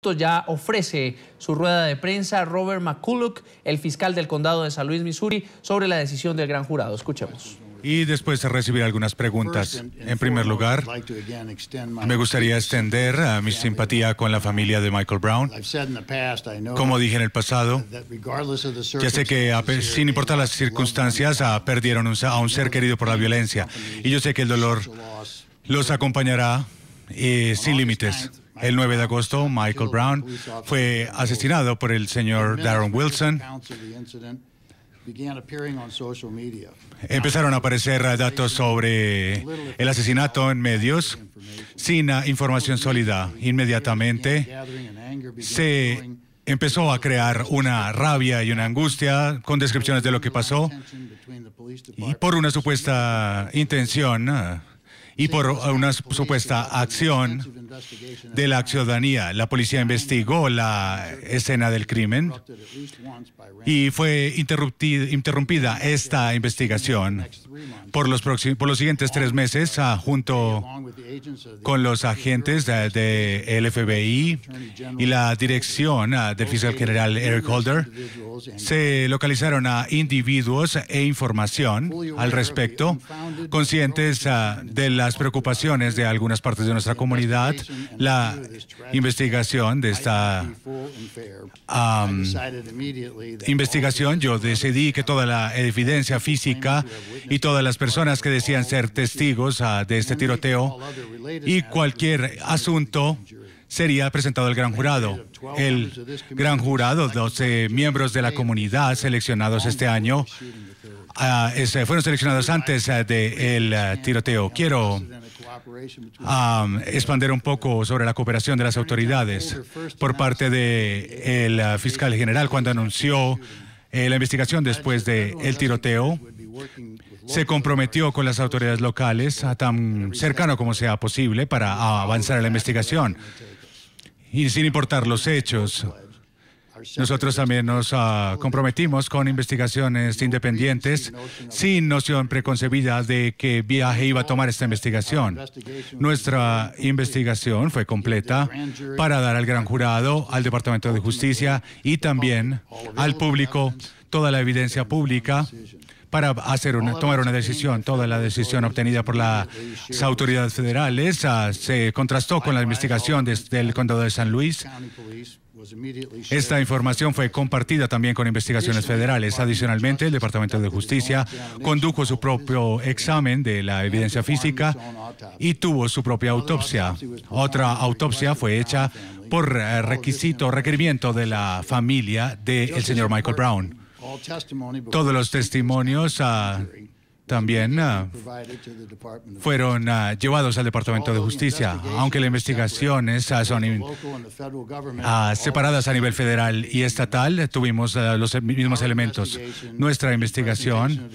Ya ofrece su rueda de prensa Robert McCulloch, el fiscal del condado de San Luis, Missouri, sobre la decisión del gran jurado. Escuchemos. Y después de recibir algunas preguntas. En primer lugar, me gustaría extender mi simpatía con la familia de Michael Brown. Como dije en el pasado, ya sé que sin importar las circunstancias, perdieron a un ser querido por la violencia. Y yo sé que el dolor los acompañará sin límites. El 9 de agosto, Michael Brown fue asesinado por el señor Darren Wilson. Empezaron a aparecer datos sobre el asesinato en medios sin información sólida. Inmediatamente se empezó a crear una rabia y una angustia con descripciones de lo que pasó y por una supuesta intención y por una supuesta acción de la ciudadanía. La policía investigó la escena del crimen y fue interrumpida esta investigación por los siguientes 3 meses, junto con los agentes del FBI y la dirección del fiscal general Eric Holder. Se localizaron a individuos e información al respecto, conscientes de las preocupaciones de algunas partes de nuestra comunidad. La investigación de esta investigación, yo decidí que toda la evidencia física y todas las personas que decían ser testigos de este tiroteo y cualquier asunto sería presentado al gran jurado. El gran jurado, 12 miembros de la comunidad seleccionados este año, fueron seleccionados antes del tiroteo. Quiero expandir un poco sobre la cooperación de las autoridades por parte del fiscal general cuando anunció la investigación después del tiroteo. Se comprometió con las autoridades locales tan cercano como sea posible para avanzar en la investigación. Y sin importar los hechos, nosotros también nos comprometimos con investigaciones independientes sin noción preconcebida de qué viaje iba a tomar esta investigación. Nuestra investigación fue completa para dar al gran jurado, al Departamento de Justicia y también al público toda la evidencia pública para tomar una decisión. Toda la decisión obtenida por las autoridades federales se contrastó con la investigación del condado de San Luis. Esta información fue compartida también con investigaciones federales. Adicionalmente, el Departamento de Justicia condujo su propio examen de la evidencia física y tuvo su propia autopsia. Otra autopsia fue hecha por requerimiento de la familia del señor Michael Brown. Todos los testimonios también fueron llevados al Departamento de Justicia, aunque las investigaciones son separadas a nivel federal y estatal. Tuvimos los mismos elementos. Nuestra investigación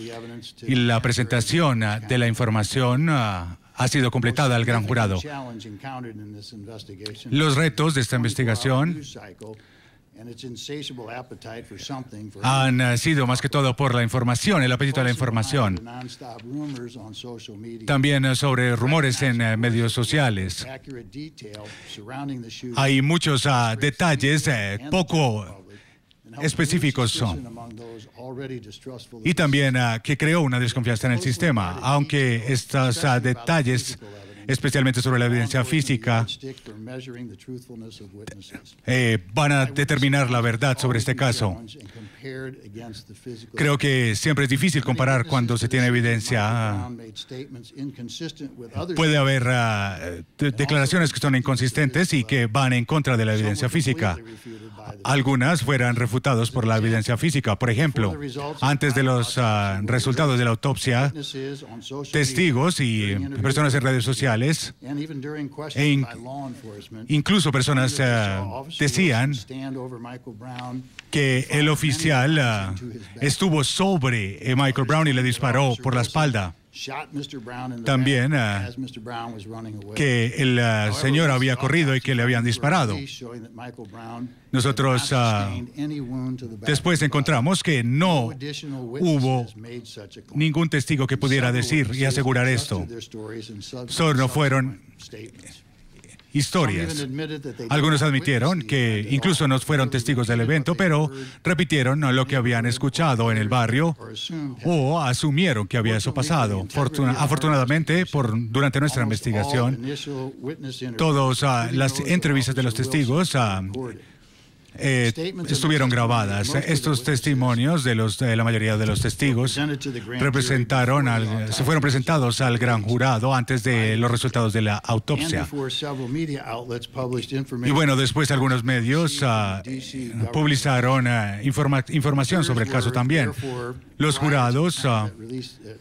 y la presentación de la información ha sido completada al gran jurado. Los retos de esta investigación han sido más que todo por la información, el apetito de la información. También sobre rumores en medios sociales. Hay muchos detalles poco específicos y también que creó una desconfianza en el sistema, aunque estos detalles, especialmente sobre la evidencia física, van a determinar la verdad sobre este caso. Creo que siempre es difícil comparar cuando se tiene evidencia. Puede haber declaraciones que son inconsistentes y que van en contra de la evidencia física. Algunas fueran refutadas por la evidencia física. Por ejemplo, antes de los resultados de la autopsia, testigos y personas en redes sociales incluso personas decían que el oficial estuvo sobre Michael Brown y le disparó por la espalda. También que el señor había corrido y que le habían disparado. Nosotros después encontramos que no hubo ningún testigo que pudiera decir y asegurar esto. Solo fueron historias. Algunos admitieron que incluso no fueron testigos del evento, pero repitieron lo que habían escuchado en el barrio o asumieron que había eso pasado. Afortunadamente, durante nuestra investigación, todas las entrevistas de los testigos estuvieron grabadas. Estos testimonios de la mayoría de los testigos se fueron presentados al gran jurado antes de los resultados de la autopsia. Y bueno, después algunos medios publicaron información sobre el caso también. Los jurados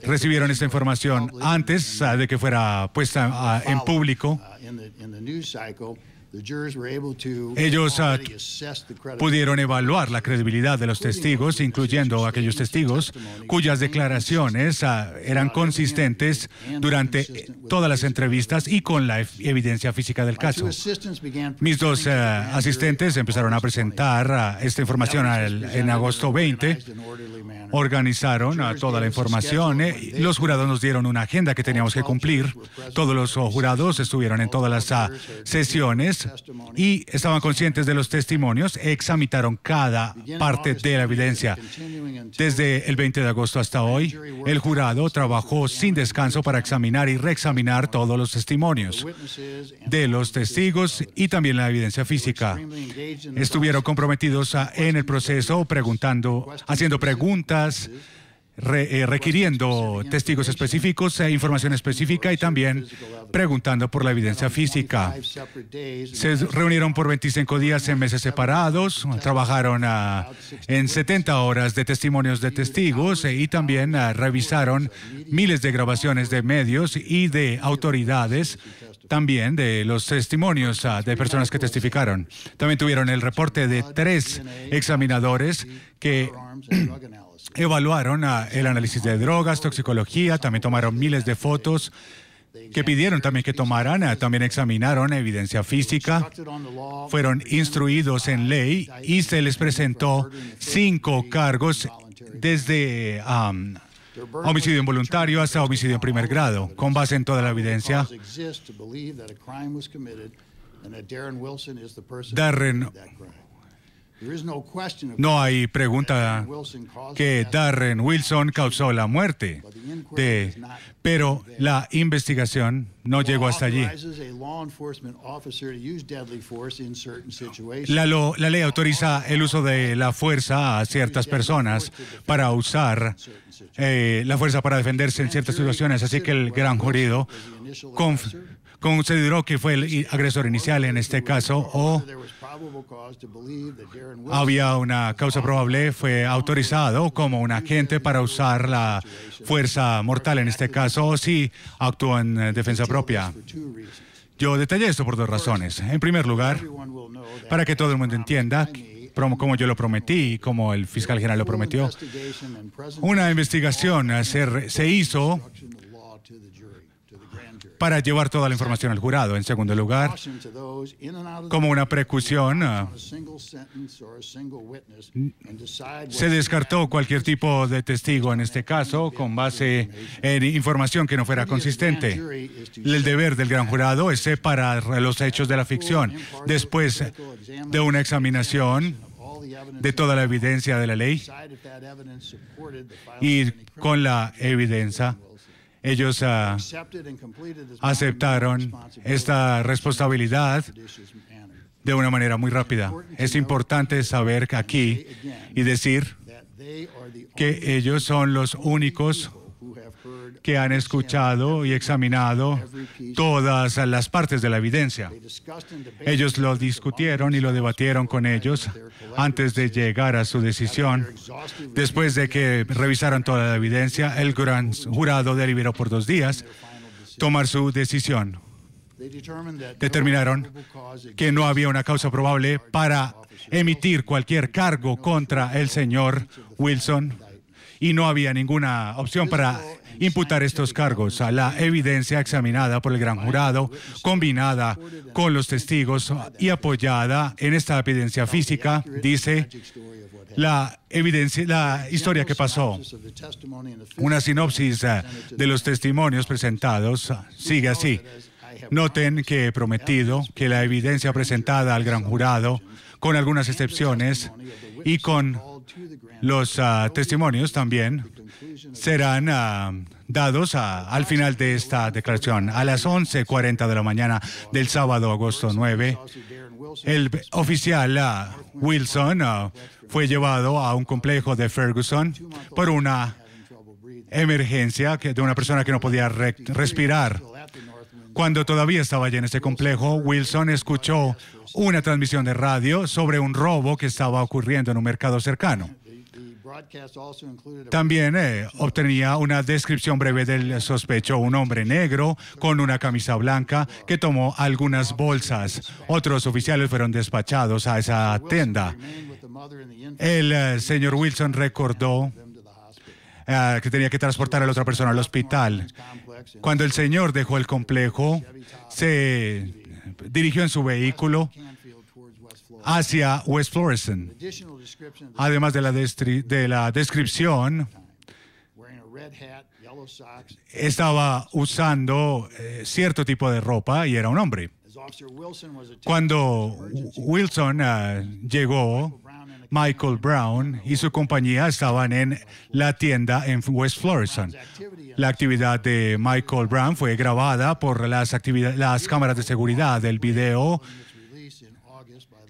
recibieron esta información antes de que fuera puesta en público. Ellos pudieron evaluar la credibilidad de los testigos, incluyendo aquellos testigos cuyas declaraciones eran consistentes durante todas las entrevistas y con la evidencia física del caso. Mis dos asistentes empezaron a presentar esta información en agosto 20. Organizaron toda la información. Los jurados nos dieron una agenda que teníamos que cumplir. Todos los jurados estuvieron en todas las sesiones y estaban conscientes de los testimonios, examinaron cada parte de la evidencia. Desde el 20 de agosto hasta hoy, el jurado trabajó sin descanso para examinar y reexaminar todos los testimonios de los testigos y también la evidencia física. Estuvieron comprometidos en el proceso, haciendo preguntas, requiriendo testigos específicos e información específica y también preguntando por la evidencia física. Se reunieron por 25 días en meses separados, trabajaron en 70 horas de testimonios de testigos y también revisaron miles de grabaciones de medios y de autoridades, también de los testimonios de personas que testificaron. También tuvieron el reporte de 3 examinadores que evaluaron el análisis de drogas, toxicología, también tomaron miles de fotos que pidieron también que tomaran, también examinaron evidencia física, fueron instruidos en ley y se les presentó 5 cargos desde homicidio involuntario hasta homicidio en primer grado, con base en toda la evidencia. No hay pregunta que Darren Wilson causó la muerte, pero la investigación no llegó hasta allí. La ley autoriza el uso de la fuerza a ciertas personas para usar la fuerza para defenderse en ciertas situaciones, así que el gran jurado consideró que fue el agresor inicial en este caso o había una causa probable, fue autorizado como un agente para usar la fuerza mortal en este caso o si actuó en defensa propia. Yo detallé esto por 2 razones. En primer lugar, para que todo el mundo entienda, como yo lo prometí y como el fiscal general lo prometió, una investigación se hizo para llevar toda la información al jurado. En segundo lugar, como una precaución, se descartó cualquier tipo de testigo en este caso con base en información que no fuera consistente. El deber del gran jurado es separar los hechos de la ficción. Después de una examinación de toda la evidencia de la ley y con la evidencia, ellos aceptaron esta responsabilidad de una manera muy rápida. Es importante saber aquí y decir que ellos son los únicos que han escuchado y examinado todas las partes de la evidencia. Ellos lo discutieron y lo debatieron con ellos antes de llegar a su decisión. Después de que revisaron toda la evidencia, el gran jurado deliberó por 2 días tomar su decisión. Determinaron que no había una causa probable para emitir cualquier cargo contra el señor Wilson y no había ninguna opción para imputar estos cargos. La evidencia examinada por el gran jurado, combinada con los testigos y apoyada en esta evidencia física, dice la historia que pasó. Una sinopsis de los testimonios presentados sigue así. Noten que he prometido que la evidencia presentada al gran jurado, con algunas excepciones y con los testimonios también, serán dados al final de esta declaración. A las 11:40 de la mañana del sábado, agosto 9, el oficial Wilson fue llevado a un complejo de Ferguson por una emergencia de una persona que no podía respirar. Cuando todavía estaba allí en ese complejo, Wilson escuchó una transmisión de radio sobre un robo que estaba ocurriendo en un mercado cercano. También obtenía una descripción breve del sospechoso, un hombre negro con una camisa blanca que tomó algunas bolsas. Otros oficiales fueron despachados a esa tienda. El señor Wilson recordó que tenía que transportar a la otra persona al hospital. Cuando el señor dejó el complejo, se dirigió en su vehículo hacia West Florissant. Además de la descripción, estaba usando cierto tipo de ropa y era un hombre. Cuando Wilson llegó, Michael Brown y su compañía estaban en la tienda en West Florissant. La actividad de Michael Brown fue grabada por las cámaras de seguridad. El video,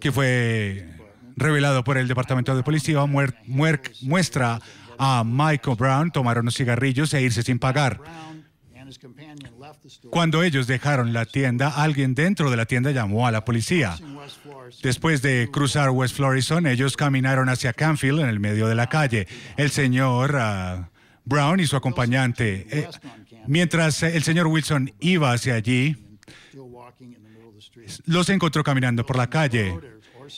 que fue revelado por el Departamento de Policía, muestra a Michael Brown tomar unos cigarrillos e irse sin pagar. Cuando ellos dejaron la tienda, alguien dentro de la tienda llamó a la policía. Después de cruzar West Florissant, ellos caminaron hacia Canfield, en el medio de la calle. El señor Brown y su acompañante. Mientras el señor Wilson iba hacia allí, los encontró caminando por la calle.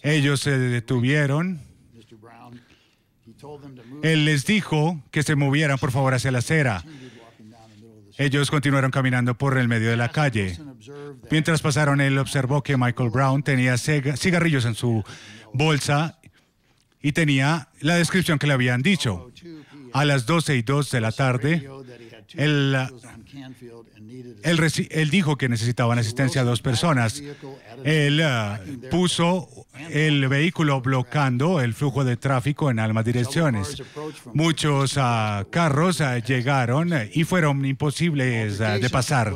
Ellos se detuvieron. Él les dijo que se movieran, por favor, hacia la acera. Ellos continuaron caminando por el medio de la calle. Mientras pasaron, él observó que Michael Brown tenía cigarrillos en su bolsa y tenía la descripción que le habían dicho. A las 12:02 de la tarde, él dijo que necesitaban asistencia a dos personas. Él puso el vehículo bloqueando el flujo de tráfico en ambas direcciones. Muchos carros llegaron y fueron imposibles de pasar.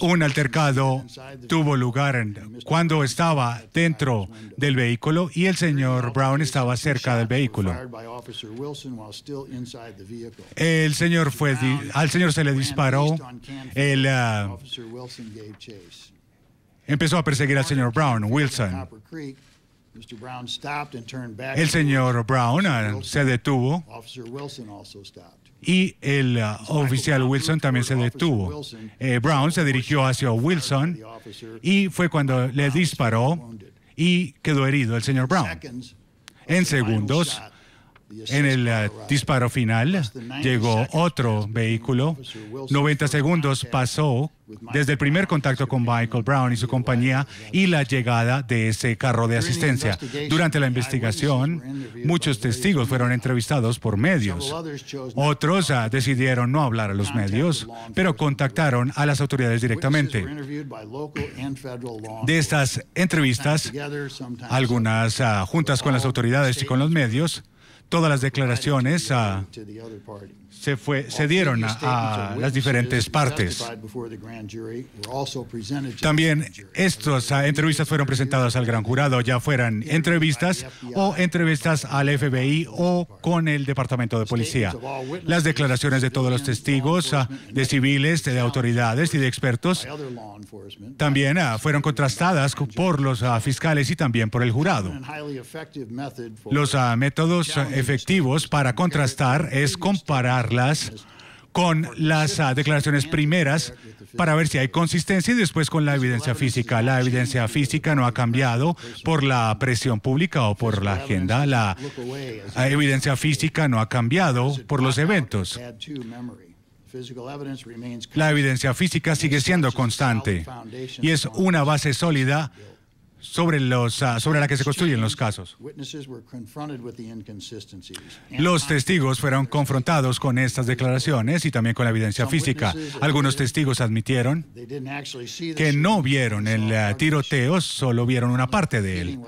Un altercado tuvo lugar cuando estaba dentro del vehículo y el señor Brown estaba cerca del vehículo. Al señor se le disparó. Él empezó a perseguir al señor Brown, Wilson. El señor Brown se detuvo y el oficial Wilson también se detuvo. Brown se dirigió hacia Wilson y fue cuando le disparó y quedó herido el señor Brown. En segundos, en el disparo final, llegó otro vehículo. 90 segundos pasó desde el primer contacto con Michael Brown y su compañía y la llegada de ese carro de asistencia. Durante la investigación, muchos testigos fueron entrevistados por medios. Otros decidieron no hablar a los medios, pero contactaron a las autoridades directamente. De estas entrevistas, algunas juntas con las autoridades y con los medios, todas las declaraciones se dieron a las diferentes partes. También estas entrevistas fueron presentadas al gran jurado, ya fueran entrevistas o entrevistas al FBI o con el Departamento de Policía. Las declaraciones de todos los testigos, de civiles, de autoridades y de expertos, también fueron contrastadas por los fiscales y también por el jurado. Los métodos efectivos para contrastar es compararlas con las declaraciones primeras para ver si hay consistencia y después con la evidencia física. La evidencia física no ha cambiado por la presión pública o por la agenda. La evidencia física no ha cambiado por los eventos. La evidencia física sigue siendo constante y es una base sólida sobre la que se construyen los casos. Los testigos fueron confrontados con estas declaraciones y también con la evidencia física. Algunos testigos admitieron que no vieron el tiroteo, solo vieron una parte de él.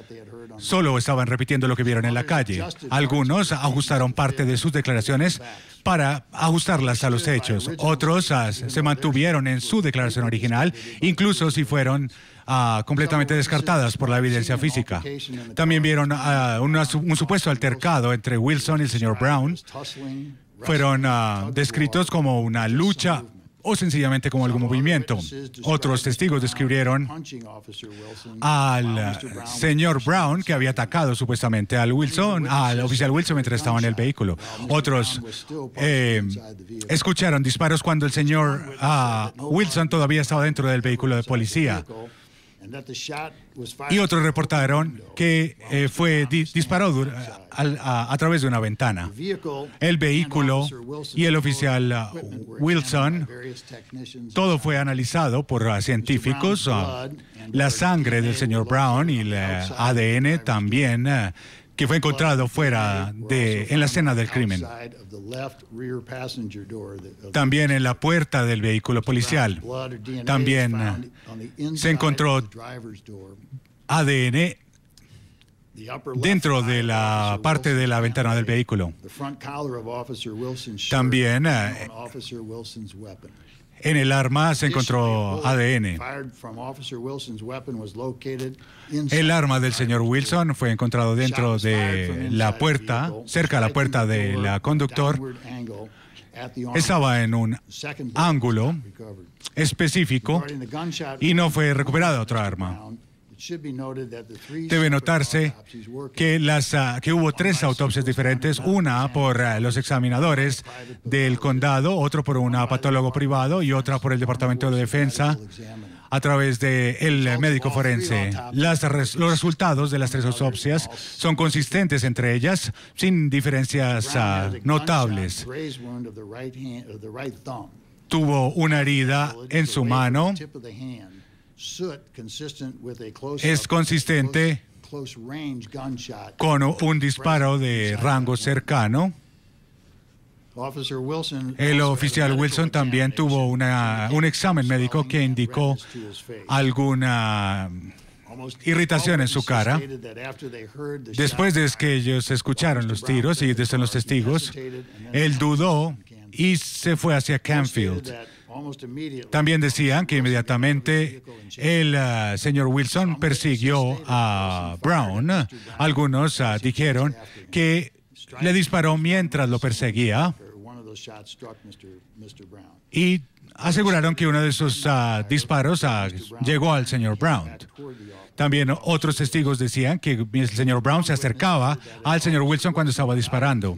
Solo estaban repitiendo lo que vieron en la calle. Algunos ajustaron parte de sus declaraciones para ajustarlas a los hechos. Otros se mantuvieron en su declaración original, incluso si fueron completamente descartadas por la evidencia física. También vieron un supuesto altercado entre Wilson y el señor Brown. Fueron descritos como una lucha o sencillamente como algún movimiento. Otros testigos describieron al señor Brown, que había atacado supuestamente al oficial Wilson mientras estaba en el vehículo. Otros escucharon disparos cuando el señor Wilson todavía estaba dentro del vehículo de policía. Y otros reportaron que disparó a través de una ventana. El vehículo y el oficial Wilson, todo fue analizado por científicos. La sangre del señor Brown y el ADN también, que fue encontrado en la escena del crimen. También en la puerta del vehículo policial. También se encontró ADN dentro de la parte de la ventana del vehículo. También en el arma se encontró ADN. El arma del señor Wilson fue encontrado dentro de la puerta, cerca de la puerta del conductor. Estaba en un ángulo específico y no fue recuperada otra arma. Debe notarse que hubo 3 autopsias diferentes, una por los examinadores del condado, otro por un patólogo privado y otra por el Departamento de Defensa a través del médico forense. Los resultados de las 3 autopsias son consistentes entre ellas, sin diferencias notables. Tuvo una herida en su mano. Es consistente con un disparo de rango cercano. El oficial Wilson también tuvo un examen médico que indicó alguna irritación en su cara. Después de que ellos escucharon los tiros y desde los testigos, él dudó y se fue hacia Canfield. También decían que inmediatamente el señor Wilson persiguió a Brown. Algunos dijeron que le disparó mientras lo perseguía y aseguraron que uno de esos disparos llegó al señor Brown. También otros testigos decían que el señor Brown se acercaba al señor Wilson cuando estaba disparando.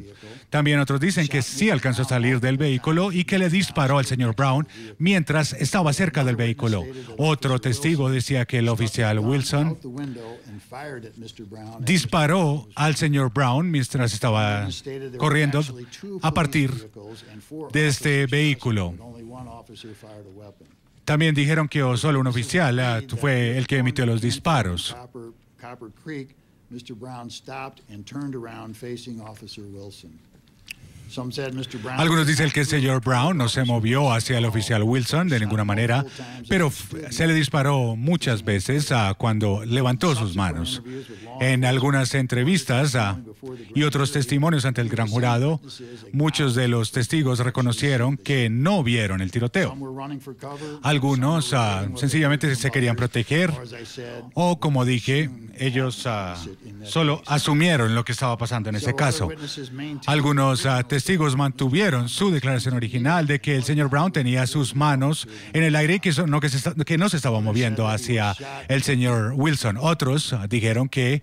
También otros dicen que sí alcanzó a salir del vehículo y que le disparó al señor Brown mientras estaba cerca del vehículo. Otro testigo decía que el oficial Wilson disparó al señor Brown mientras estaba corriendo a partir de este vehículo. También dijeron que solo un oficial fue el que emitió los disparos. Algunos dicen que el señor Brown no se movió hacia el oficial Wilson de ninguna manera, pero se le disparó muchas veces cuando levantó sus manos. En algunas entrevistas y otros testimonios ante el gran jurado, muchos de los testigos reconocieron que no vieron el tiroteo. Algunos sencillamente se querían proteger o, como dije, ellos solo asumieron lo que estaba pasando en ese caso. Algunos testigos mantuvieron su declaración original de que el señor Brown tenía sus manos en el aire y que no se estaba moviendo hacia el señor Wilson. Otros dijeron que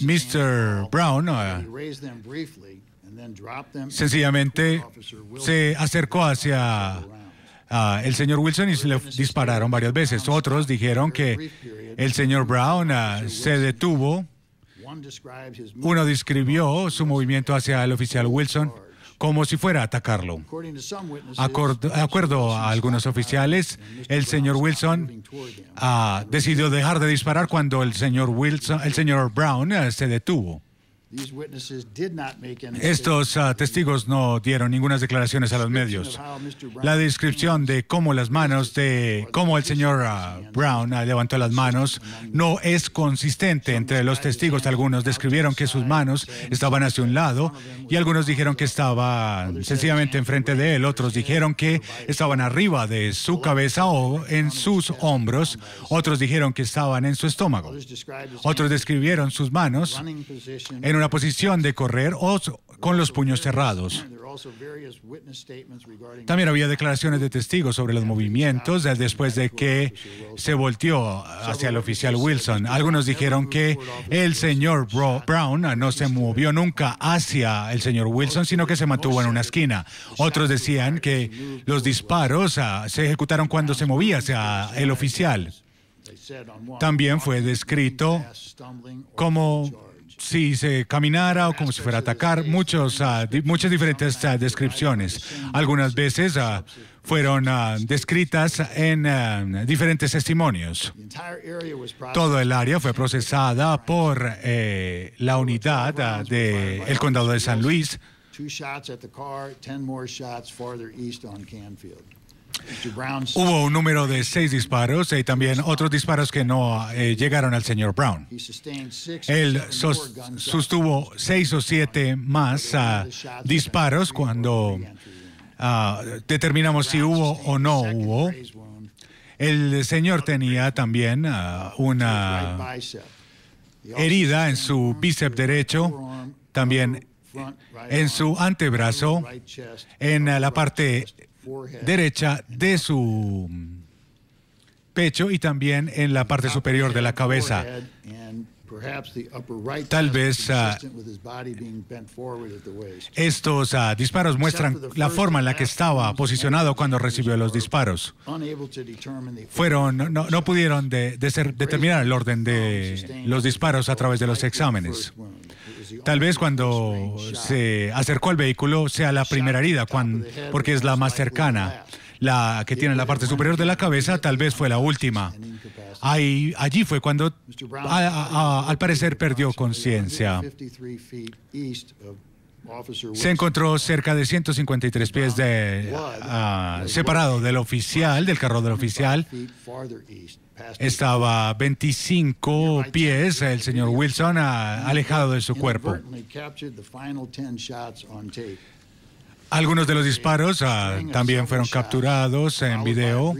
Mr. Brown sencillamente se acercó hacia el señor Wilson y se le dispararon varias veces. Otros dijeron que el señor Brown se detuvo. Uno describió su movimiento hacia el oficial Wilson como si fuera a atacarlo. De acuerdo a algunos oficiales, el señor Wilson decidió dejar de disparar cuando el señor Brown se detuvo. Estos testigos no dieron ninguna declaraciones a los medios. La descripción de cómo el señor Brown levantó las manos no es consistente entre los testigos. Algunos describieron que sus manos estaban hacia un lado y algunos dijeron que estaban sencillamente enfrente de él. Otros dijeron que estaban arriba de su cabeza o en sus hombros. Otros dijeron que estaban en su estómago. Otros describieron sus manos en una posición de correr o con los puños cerrados. También había declaraciones de testigos sobre los movimientos después de que se volteó hacia el oficial Wilson. Algunos dijeron que el señor Brown no se movió nunca hacia el señor Wilson, sino que se mantuvo en una esquina. Otros decían que los disparos se ejecutaron cuando se movía hacia el oficial. También fue descrito como si se caminara o como si fuera a atacar, muchas diferentes descripciones. Algunas veces fueron descritas en diferentes testimonios. Todo el área fue procesada por la unidad del condado de San Luis. Hubo un número de 6 disparos y también otros disparos que no llegaron al señor Brown. Él sostuvo 6 o 7 más disparos cuando determinamos si hubo o no hubo. El señor tenía también una herida en su bíceps derecho, también en su antebrazo, en la parte derecha de su pecho y también en la parte superior de la cabeza. Tal vez estos disparos muestran la forma en la que estaba posicionado cuando recibió los disparos. No pudieron determinar el orden de los disparos a través de los exámenes. Tal vez cuando se acercó al vehículo sea la primera herida, porque es la más cercana. La que tiene en la parte superior de la cabeza tal vez fue la última. Allí fue cuando, al parecer, perdió conciencia. Se encontró cerca de 153 pies separado del oficial, del carro del oficial. Estaba 25 pies el señor Wilson alejado de su cuerpo. Algunos de los disparos también fueron capturados en video.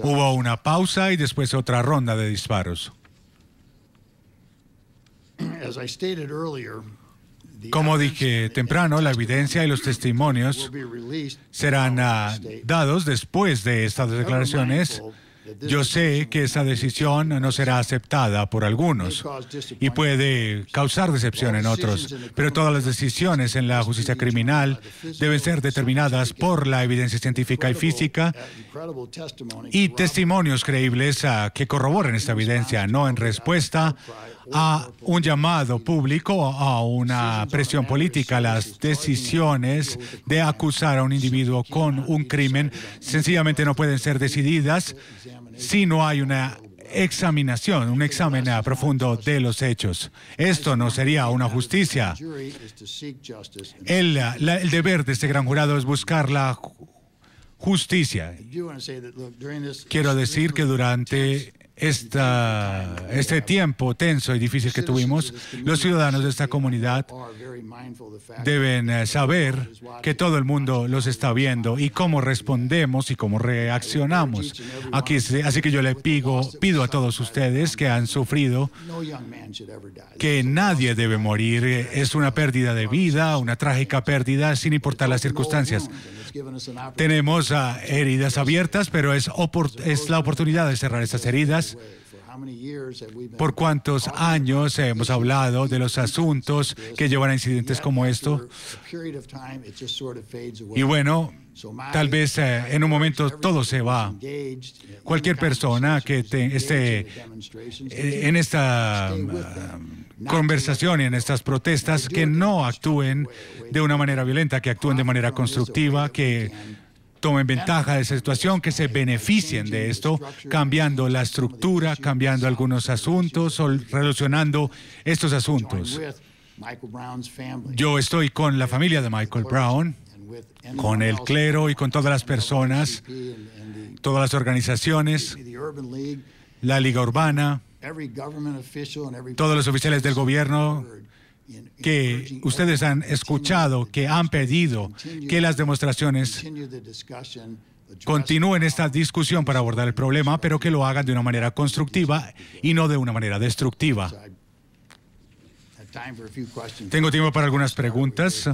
Hubo una pausa y después otra ronda de disparos. Como dije temprano, la evidencia y los testimonios serán dados después de estas declaraciones. Yo sé que esa decisión no será aceptada por algunos y puede causar decepción en otros, pero todas las decisiones en la justicia criminal deben ser determinadas por la evidencia científica y física y testimonios creíbles que corroboren esta evidencia, no en respuesta a un llamado público, a una presión política. Las decisiones de acusar a un individuo con un crimen sencillamente no pueden ser decididas si no hay una examinación, un examen profundo de los hechos. Esto no sería una justicia. El deber de este gran jurado es buscar la justicia. Quiero decir que durante este tiempo tenso y difícil que tuvimos, los ciudadanos de esta comunidad deben saber que todo el mundo los está viendo y cómo respondemos y cómo reaccionamos. Así que yo le pido a todos ustedes que han sufrido que nadie debe morir. Es una pérdida de vida, una trágica pérdida, sin importar las circunstancias. Tenemos heridas abiertas, pero es la oportunidad de cerrar esas heridas ¿Por cuántos años hemos hablado de los asuntos que llevan a incidentes como esto? Y bueno, tal vez en un momento todo se va. Cualquier persona que esté en esta conversación y en estas protestas, que no actúen de una manera violenta, que actúen de manera constructiva, que tomen ventaja de esa situación, que se beneficien de esto, cambiando la estructura, cambiando algunos asuntos o relacionando estos asuntos. Yo estoy con la familia de Michael Brown, con el clero y con todas las personas, todas las organizaciones, la Liga Urbana, todos los oficiales del gobierno que ustedes han escuchado, que han pedido que las demostraciones continúen esta discusión para abordar el problema, pero que lo hagan de una manera constructiva y no de una manera destructiva. Tengo tiempo para algunas preguntas.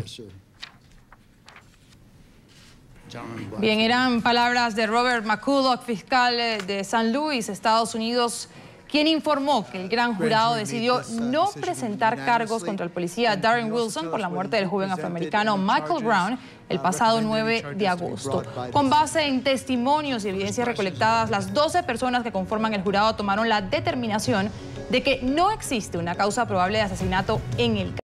Bien, eran palabras de Robert McCulloch, fiscal de San Luis, Estados Unidos, quien informó que el gran jurado decidió no presentar cargos contra el policía Darren Wilson por la muerte del joven afroamericano Michael Brown el pasado 9 de agosto. Con base en testimonios y evidencias recolectadas, las 12 personas que conforman el jurado tomaron la determinación de que no existe una causa probable de asesinato en el caso.